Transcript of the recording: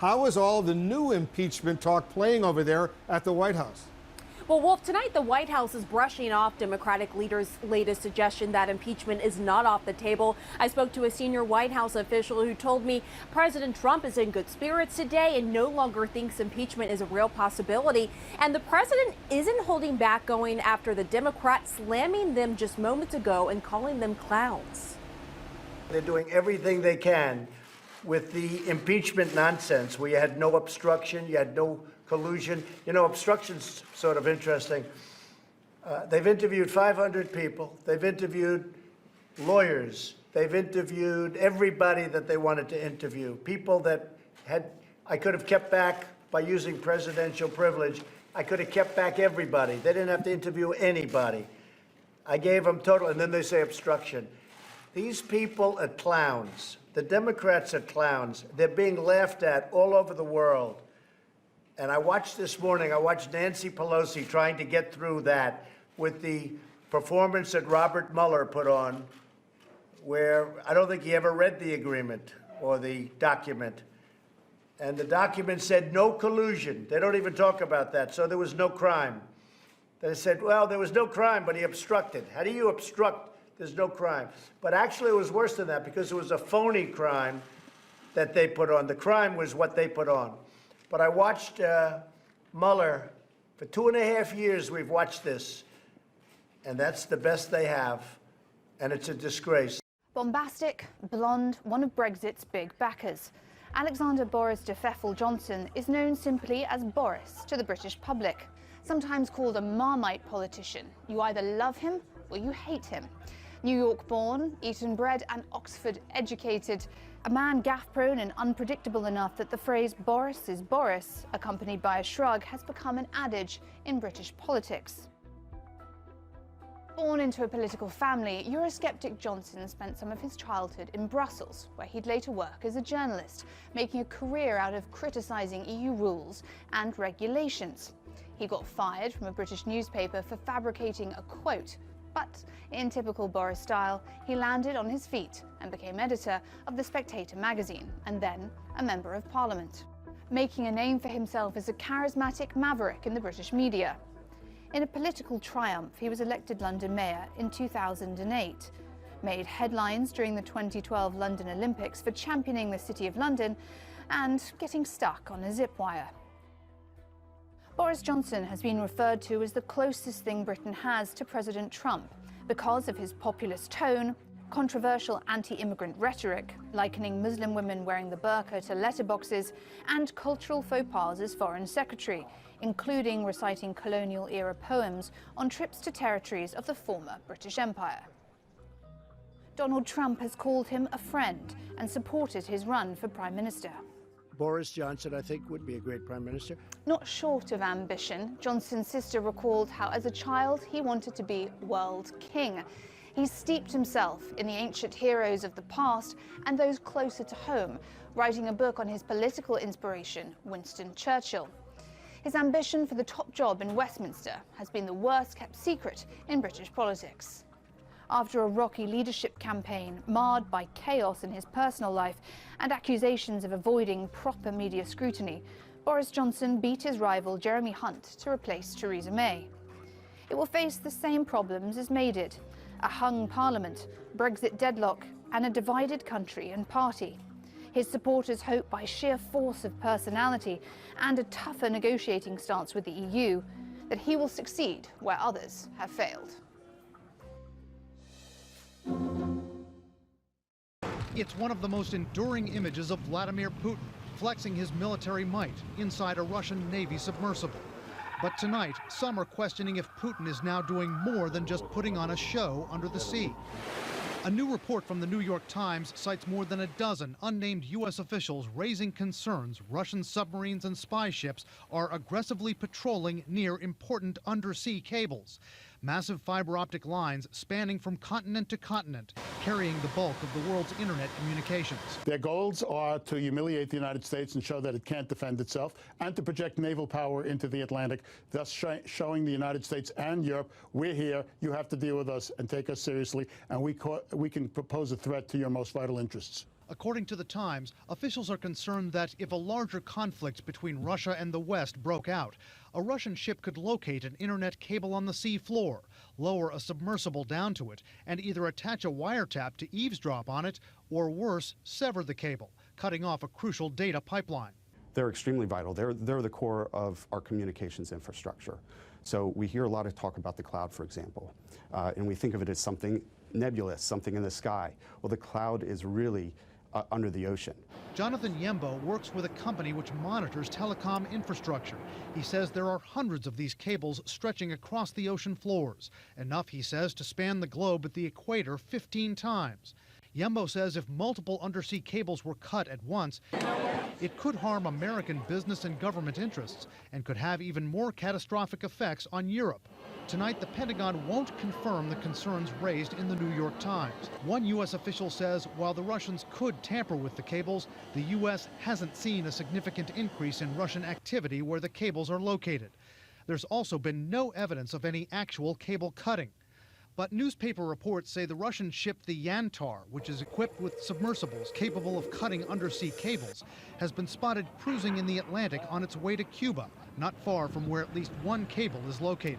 How is all the new impeachment talk playing over there at the White House? Well, Wolf, tonight the White House is brushing off Democratic leaders' latest suggestion that impeachment is not off the table. I spoke to a senior White House official who told me President Trump is in good spirits today and no longer thinks impeachment is a real possibility. And the president isn't holding back going after the Democrats, slamming them just moments ago and calling them clowns. They're doing everything they can with the impeachment nonsense, where you had no obstruction, you had no collusion. You know, obstruction's sort of interesting. They've interviewed 500 people. They've interviewed lawyers. They've interviewed everybody that they wanted to interview. People that I could have kept back by using presidential privilege. I could have kept back everybody. They didn't have to interview anybody. I gave them total, and then they say obstruction. These people are clowns. The Democrats are clowns. They're being laughed at all over the world. And I watched this morning, I watched Nancy Pelosi trying to get through that with the performance that Robert Mueller put on, where I don't think he ever read the agreement or the document. And the document said no collusion. They don't even talk about that. So there was no crime. They said, well, there was no crime, but he obstructed. How do you obstruct? There's no crime. But actually, it was worse than that because it was a phony crime that they put on. The crime was what they put on. But I watched Mueller. For 2.5 years, we've watched this. And that's the best they have. And it's a disgrace. Bombastic, blonde, one of Brexit's big backers. Alexander Boris de Pfeffel Johnson is known simply as Boris to the British public. Sometimes called a Marmite politician. You either love him or you hate him. New York born, Eton bred and Oxford educated. A man gaffe-prone and unpredictable enough that the phrase Boris is Boris, accompanied by a shrug, has become an adage in British politics. Born into a political family, Eurosceptic Johnson spent some of his childhood in Brussels, where he'd later work as a journalist, making a career out of criticising EU rules and regulations. He got fired from a British newspaper for fabricating a quote. But in typical Boris style, he landed on his feet and became editor of The Spectator magazine and then a member of Parliament, making a name for himself as a charismatic maverick in the British media. In a political triumph, he was elected London Mayor in 2008, made headlines during the 2012 London Olympics for championing the City of London and getting stuck on a zip wire. Boris Johnson has been referred to as the closest thing Britain has to President Trump because of his populist tone, controversial anti-immigrant rhetoric, likening Muslim women wearing the burqa to letterboxes, and cultural faux pas as Foreign Secretary, including reciting colonial-era poems on trips to territories of the former British Empire. Donald Trump has called him a friend and supported his run for Prime Minister. Boris Johnson, I think, would be a great prime minister. Not short of ambition, Johnson's sister recalled how as a child he wanted to be world king. He's steeped himself in the ancient heroes of the past and those closer to home, writing a book on his political inspiration, Winston Churchill. His ambition for the top job in Westminster has been the worst kept secret in British politics. After a rocky leadership campaign marred by chaos in his personal life and accusations of avoiding proper media scrutiny, Boris Johnson beat his rival Jeremy Hunt to replace Theresa May. It will face the same problems as May did: a hung parliament, Brexit deadlock, and a divided country and party. His supporters hope by sheer force of personality and a tougher negotiating stance with the EU that he will succeed where others have failed. It's one of the most enduring images of Vladimir Putin flexing his military might inside a Russian Navy submersible. But tonight, some are questioning if Putin is now doing more than just putting on a show under the sea. A new report from the New York Times cites more than a dozen unnamed U.S. officials raising concerns Russian submarines and spy ships are aggressively patrolling near important undersea cables. Massive fiber optic lines spanning from continent to continent, carrying the bulk of the world's internet communications. Their goals are to humiliate the United States and show that it can't defend itself, and to project naval power into the Atlantic, thus showing the United States and Europe, we're here, you have to deal with us and take us seriously, and we can propose a threat to your most vital interests. According to The Times, officials are concerned that if a larger conflict between Russia and the West broke out, a Russian ship could locate an internet cable on the sea floor, lower a submersible down to it, and either attach a wiretap to eavesdrop on it, or worse, sever the cable, cutting off a crucial data pipeline. They're extremely vital. They're the core of our communications infrastructure. So we hear a lot of talk about the cloud, for example, and we think of it as something nebulous, something in the sky. Well, the cloud is really under the ocean. Jonathan Yembo works with a company which monitors telecom infrastructure. He says there are hundreds of these cables stretching across the ocean floors, enough, he says, to span the globe at the equator 15 times. Yembo says if multiple undersea cables were cut at once, it could harm American business and government interests and could have even more catastrophic effects on Europe. Tonight, the Pentagon won't confirm the concerns raised in the New York Times. One U.S. official says while the Russians could tamper with the cables, the U.S. hasn't seen a significant increase in Russian activity where the cables are located. There's also been no evidence of any actual cable cutting. But newspaper reports say the Russian ship the Yantar, which is equipped with submersibles capable of cutting undersea cables, has been spotted cruising in the Atlantic on its way to Cuba, not far from where at least one cable is located.